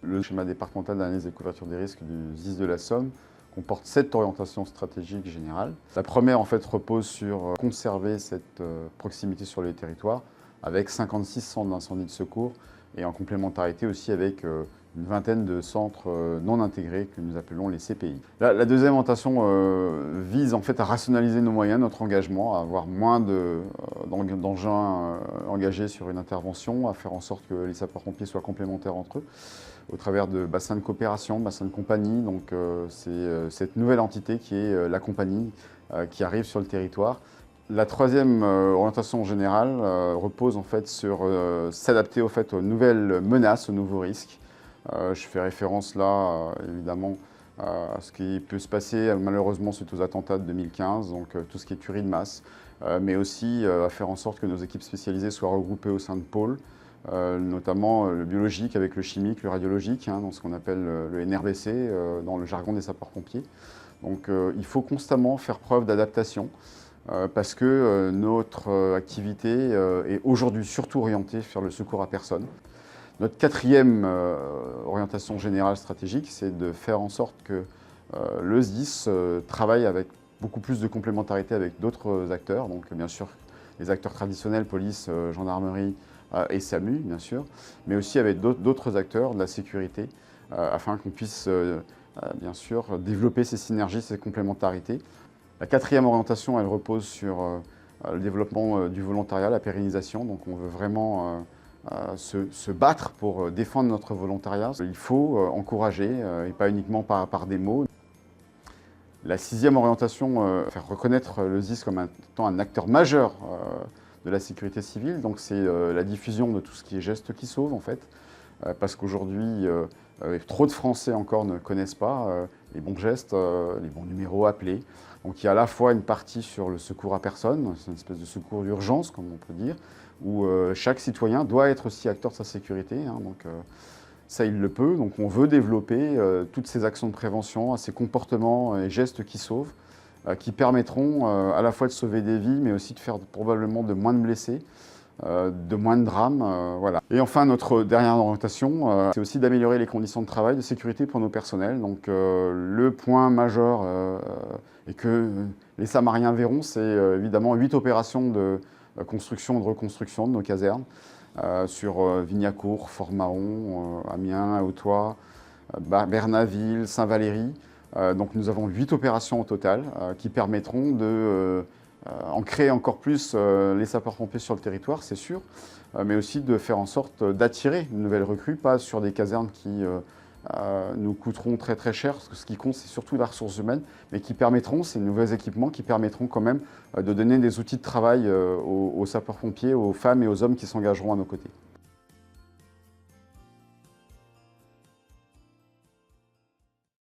Le schéma départemental d'analyse et couverture des risques du SDIS de la Somme comporte 7 orientations stratégiques générales. La première en fait repose sur conserver cette proximité sur les territoires avec 56 centres d'incendie de secours et en complémentarité aussi avec une vingtaine de centres non intégrés que nous appelons les CPI. La deuxième orientation vise en fait à rationaliser nos moyens, notre engagement, à avoir moins d'engins engagés sur une intervention, à faire en sorte que les sapeurs-pompiers soient complémentaires entre eux au travers de bassins de coopération, bassins de compagnie. Donc c'est cette nouvelle entité qui est la compagnie qui arrive sur le territoire. La troisième orientation générale repose en fait sur s'adapter aux nouvelles menaces, aux nouveaux risques. Je fais référence là évidemment à ce qui peut se passer malheureusement suite aux attentats de 2015, donc tout ce qui est tuerie de masse, mais aussi à faire en sorte que nos équipes spécialisées soient regroupées au sein de pôles, notamment le biologique avec le chimique, le radiologique, dans ce qu'on appelle le NRBC, dans le jargon des sapeurs-pompiers. Donc il faut constamment faire preuve d'adaptation parce que notre activité est aujourd'hui surtout orientée vers le secours à personne. Notre quatrième orientation générale stratégique, c'est de faire en sorte que le SDIS travaille avec beaucoup plus de complémentarité avec d'autres acteurs, donc bien sûr les acteurs traditionnels, police, gendarmerie et SAMU bien sûr, mais aussi avec d'autres acteurs de la sécurité afin qu'on puisse bien sûr développer ces synergies, ces complémentarités. La quatrième orientation, elle repose sur le développement du volontariat, la pérennisation, donc on veut vraiment se battre pour défendre notre volontariat. Il faut encourager, et pas uniquement par des mots. La sixième orientation, faire reconnaître le SDIS comme étant un acteur majeur de la sécurité civile. Donc c'est la diffusion de tout ce qui est gestes qui sauvent en fait. Parce qu'aujourd'hui, trop de Français encore ne connaissent pas les bons gestes, les bons numéros à appeler. Donc il y a à la fois une partie sur le secours à personne, c'est une espèce de secours d'urgence, comme on peut dire, où chaque citoyen doit être aussi acteur de sa sécurité. Donc ça, il le peut. Donc on veut développer toutes ces actions de prévention, ces comportements et gestes qui sauvent, qui permettront à la fois de sauver des vies, mais aussi de faire probablement de moins de blessés, de moins de drames. Voilà. Et enfin, notre dernière orientation, c'est aussi d'améliorer les conditions de travail, de sécurité pour nos personnels. Donc le point majeur et que les Samariens verront, c'est évidemment 8 opérations de construction et de reconstruction de nos casernes sur Vignacourt, Fort-Mahon, Amiens, Hautoy, Bernaville, Saint-Valery. Donc nous avons 8 opérations au total qui permettront de ancrer encore plus les sapeurs-pompiers sur le territoire, c'est sûr, mais aussi de faire en sorte d'attirer une nouvelle recrue, pas sur des casernes qui nous coûteront très très cher, parce que ce qui compte c'est surtout la ressource humaine, mais qui permettront, ces nouveaux équipements qui permettront quand même de donner des outils de travail aux sapeurs-pompiers, aux femmes et aux hommes qui s'engageront à nos côtés.